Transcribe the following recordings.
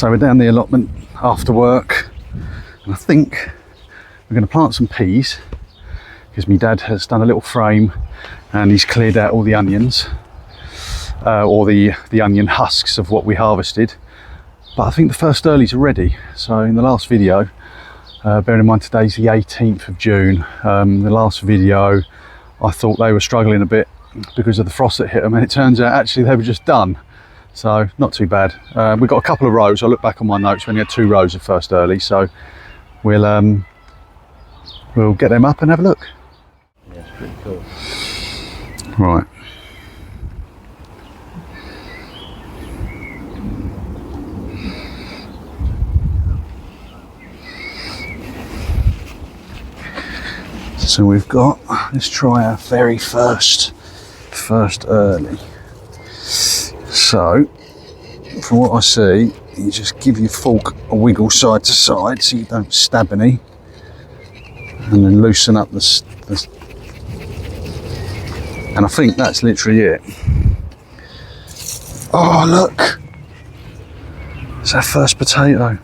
So we're down the allotment after work, and I think we're going to plant some peas because my dad has done a little frame and he's cleared out all the onions, or the onion husks of what we harvested. But I think the first earlies are ready. So in the last video, bearing in mind today's the 18th of June, the last video I thought they were struggling a bit because of the frost that hit them, and it turns out actually they were just done. So not too bad. We've got a couple of rows. I look back on my notes, we only had 2 rows of first early, so we'll get them up and have a look. Yeah, it's pretty cool. Right. So we've got, let's try our very first early. So, from what I see, you just give your fork a wiggle side to side so you don't stab any, and then loosen up the and I think that's literally it. Oh look, it's our first potato.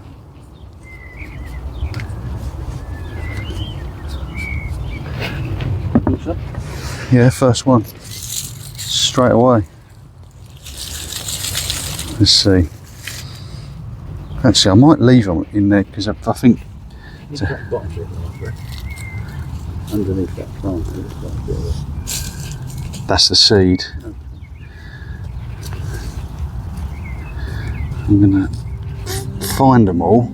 Yeah, first one, straight away. Let's see. Actually, I might leave them in there because I think underneath that plant. That's the seed. I'm gonna find them all.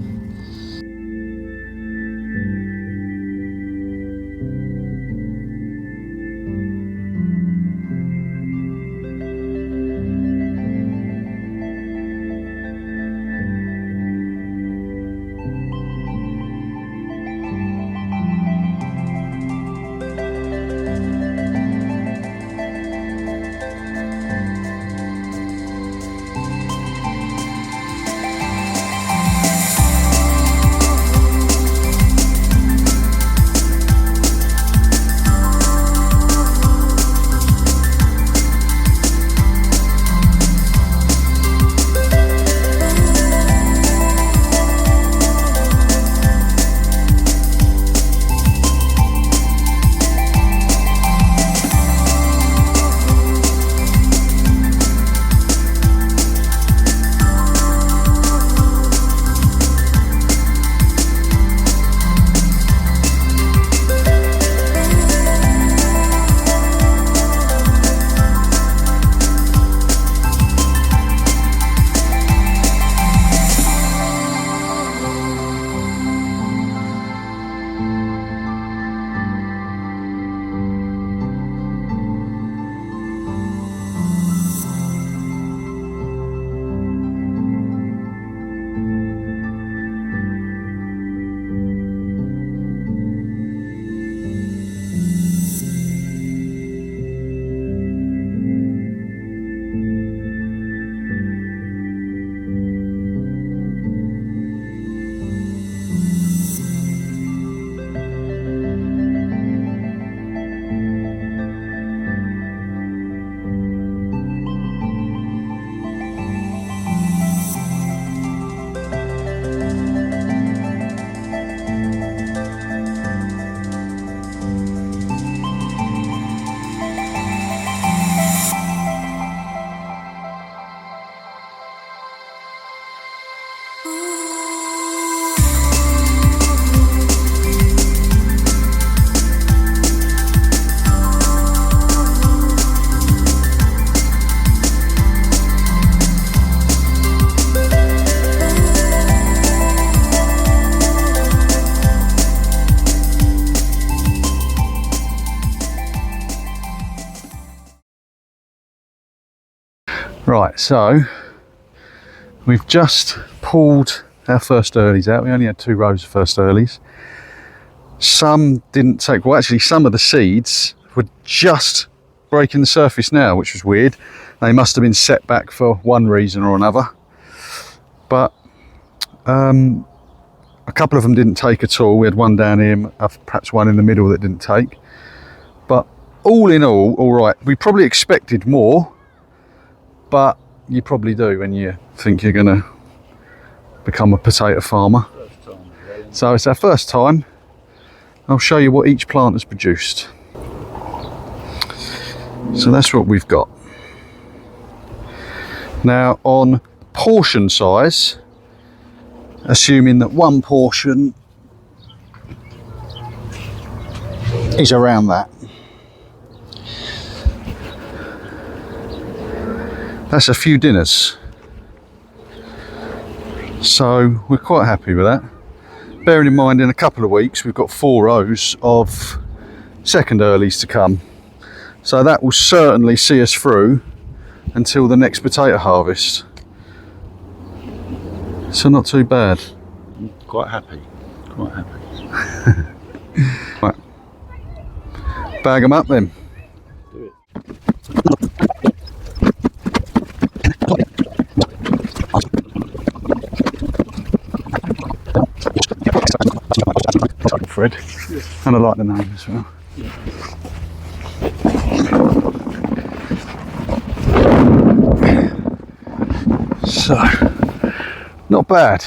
Right, so we've just pulled our first earlies out. We only had 2 rows of first earlies. Some didn't take, well actually some of the seeds were just breaking the surface now, which was weird. They must have been set back for one reason or another. But a couple of them didn't take at all. We had one down here, perhaps one in the middle that didn't take. But all in all right. We probably expected more, but you probably do when you think you're gonna become a potato farmer. First time growing. So it's our first time. I'll show you what each plant has produced. So that's what we've got. Now on portion size, assuming that one portion is around that. That's a few dinners. So we're quite happy with that. Bearing in mind in a couple of weeks we've got 4 rows of second earlies to come. So that will certainly see us through until the next potato harvest. So not too bad. Quite happy. Quite happy. Right. Bag them up then. Do it. Fred. Yeah. And I like the name as well. Yeah. So, not bad.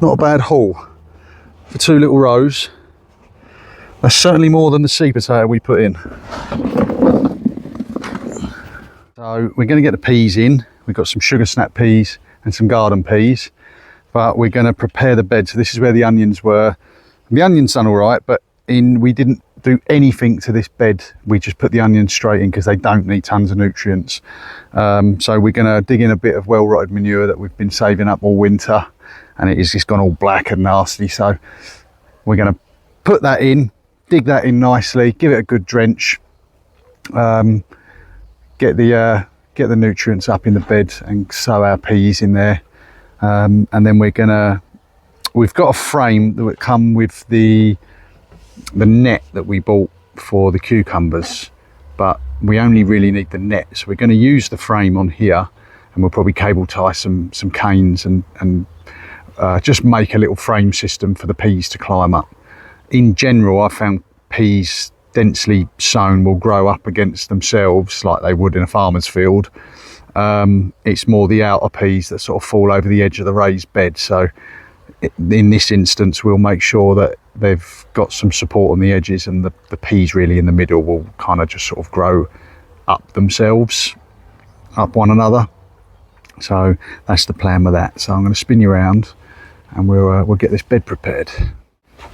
Not a bad haul for 2 little rows. That's certainly more than the seed potato we put in. So we're going to get the peas in. We've got some sugar snap peas and some garden peas, but we're going to prepare the bed. So this is where the onions were. The onions done all right, but we didn't do anything to this bed. We just put the onions straight in because they don't need tons of nutrients. So we're going to dig in a bit of well-rotted manure that we've been saving up all winter, and it's just gone all black and nasty. So we're going to put that in, dig that in nicely, give it a good drench, get the nutrients up in the bed, and sow our peas in there. And then we've got a frame that would come with the net that we bought for the cucumbers, but we only really need the net, so we're going to use the frame on here, and we'll probably cable tie some canes and just make a little frame system for the peas to climb up. In general, I found peas densely sown will grow up against themselves like they would in a farmer's field. It's more the outer peas that sort of fall over the edge of the raised bed. So in this instance, we'll make sure that they've got some support on the edges, and the peas really in the middle will kind of just sort of grow up themselves, up one another. So that's the plan with that. So I'm going to spin you around and we'll get this bed prepared.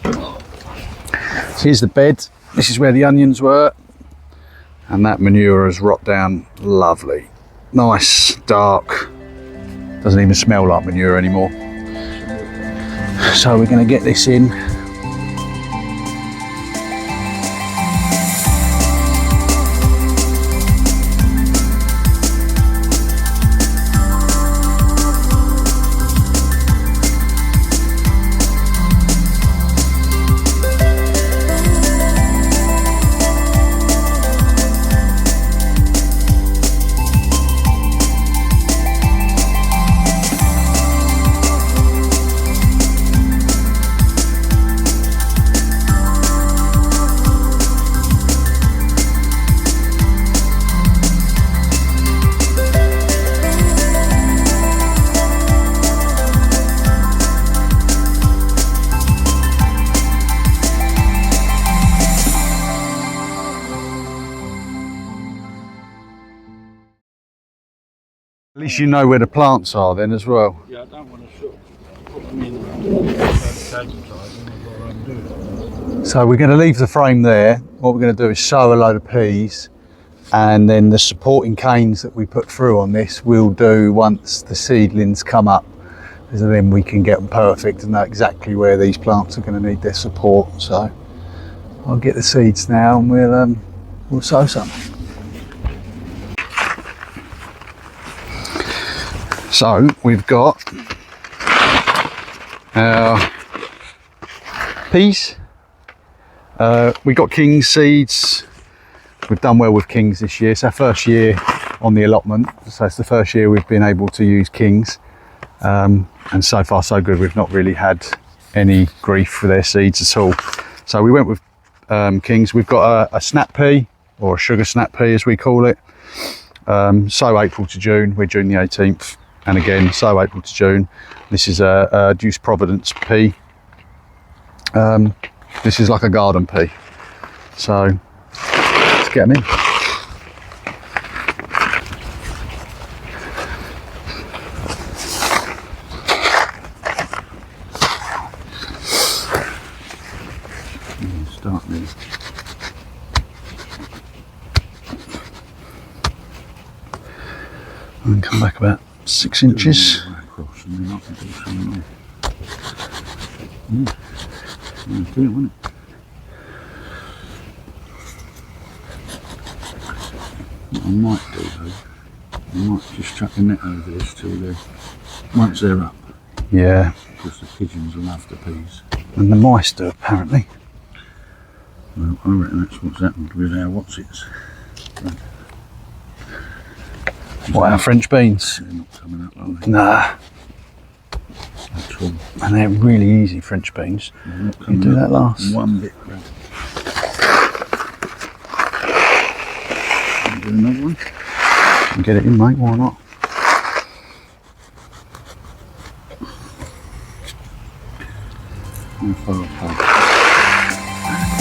So here's the bed. This is where the onions were, and that manure has rot down lovely. Nice, dark, doesn't even smell like manure anymore. So we're going to get this in. At least you know where the plants are then as well. Yeah, I don't want to sort of put them in advertising what I'm doing. So we're going to leave the frame there. What we're going to do is sow a load of peas, and then the supporting canes that we put through on this we'll do once the seedlings come up, because then we can get them perfect and know exactly where these plants are going to need their support. So I'll get the seeds now and we'll sow some. So we've got our peas. We got King's seeds. We've done well with King's this year. It's our first year on the allotment, so it's the first year we've been able to use King's, and so far so good. We've not really had any grief for their seeds at all. So we went with King's. We've got a snap pea, or a sugar snap pea as we call it. So April to June. We're June the 18th. and again sow April to June. This is a Deuce Providence pea. This is like a garden pea, so let's get them in. Start there. And come back about 6 inches. Across, and then I can do something more. Yeah, do it, wouldn't it? What I might do though, I might just chuck a net over this till they're, once they're up, Yeah, because the pigeons will love the peas. and the mice do apparently. Well, I reckon that's what's happened with our what's-its. What, our French beans? They're not coming up, are they? Nah, At all. and they're really easy French beans. They're not You coming do up that last. one bit, Brad. Do another one? Get it in, mate, why not? How far apart?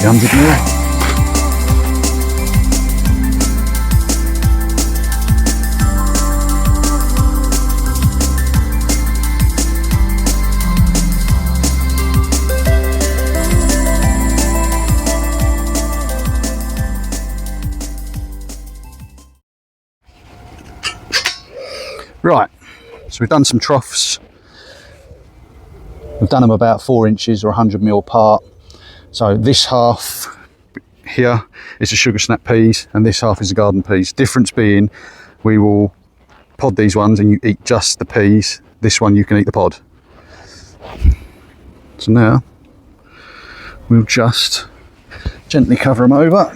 100 mil. Right, so we've done some troughs. We've done them about 4 inches or 100 mil apart. So this half here is the sugar snap peas and this half is the garden peas. Difference being, we will pod these ones and you eat just the peas. This one you can eat the pod. So now we'll just gently cover them over.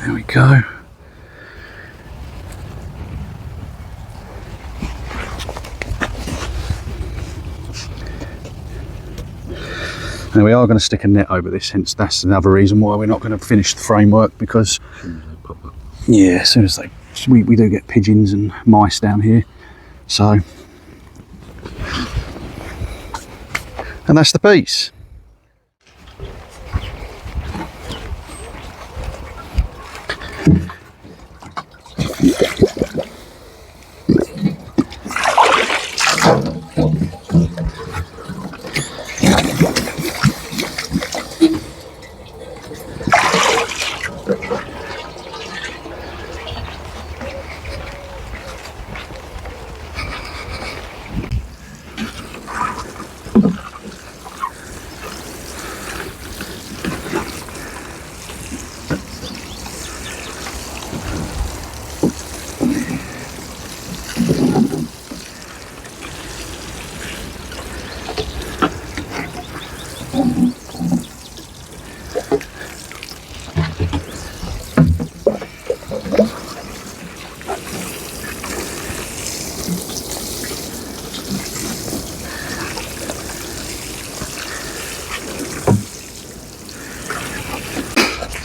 There we go. Now we are going to stick a net over this, hence that's another reason why we're not going to finish the framework, because As soon as they pop up. yeah, as soon as we do get pigeons and mice down here. So, and that's the piece.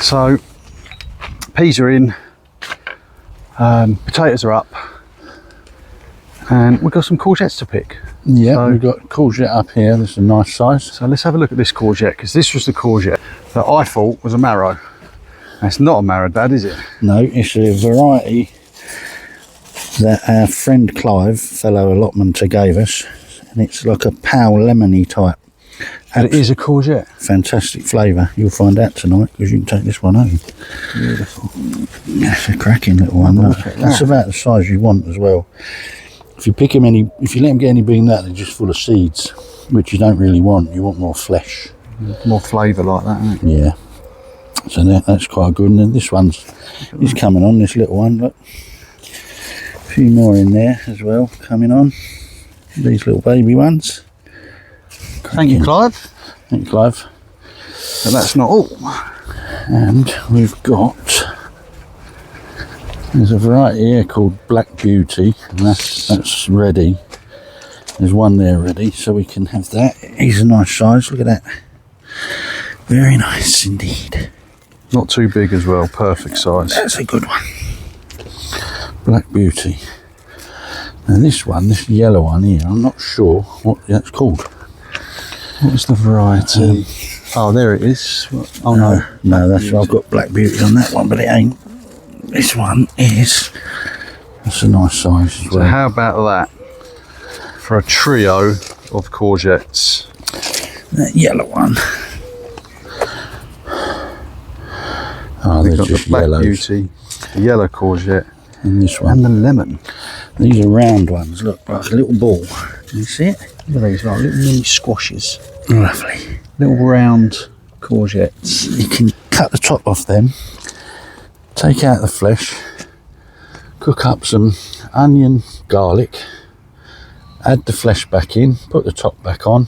So peas are in, potatoes are up, and we've got some courgettes to pick. Yeah, So- we've got courgette up here. This is a nice size. So let's have a look at this courgette, because this was the courgette that I thought was a marrow. It's not a marrow, Dad, is it? No, it's a variety that our friend Clive, fellow allotmenter, gave us, and it's like a pow lemony type. But it is a courgette. Fantastic flavour. You'll find out tonight, because you can take this one home. Beautiful. That's a cracking little one. Look. That's about the size you want as well. If you pick them if you let them get any bigger than that, they're just full of seeds, which you don't really want. You want more flesh. More flavour like that, isn't it? Yeah. So that's quite good. And then this one's is coming on. This little one. Look, a few more in there as well coming on. These little baby ones. Thank you, Clive. Thank you, Clive. But that's not all. And we've got There's a variety here called Black Beauty, and that's ready. There's one there ready, so we can have that. He's a nice size, look at that. Very nice indeed. Not too big as well, perfect size. That's a good one. Black Beauty. And this yellow one here, I'm not sure what that's called. What's the variety? Oh, there it is. Oh no. No, that's I've got Black Beauty on that one, but it ain't. This one is. That's a nice size as well. So how about that for a trio of courgettes? That yellow one. Oh, We've they're got just the Black yellows. Beauty, the yellow courgette, And this one. and the lemon. These are round ones, look, like a little ball. Can you see it? Look at these, like little mini squashes. Lovely. Little round courgettes. You can cut the top off them, take out the flesh, cook up some onion, garlic, add the flesh back in, put the top back on,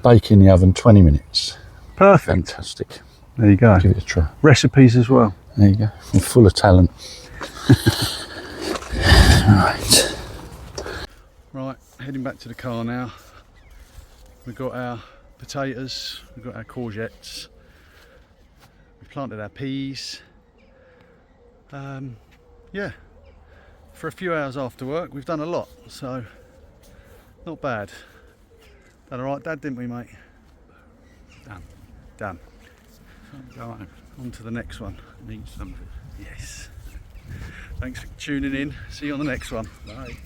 bake in the oven 20 minutes. Perfect. Fantastic. There you go. Give it a try. Recipes as well. There you go. We're full of talent. Right. Right, heading back to the car now. We've got our potatoes, we've got our courgettes, we've planted our peas. Yeah, for a few hours after work we've done a lot, so not bad. Done alright, Dad, didn't we, mate? Done. Go on to the next one. Need something. Yes. Thanks for tuning in. See you on the next one. Bye.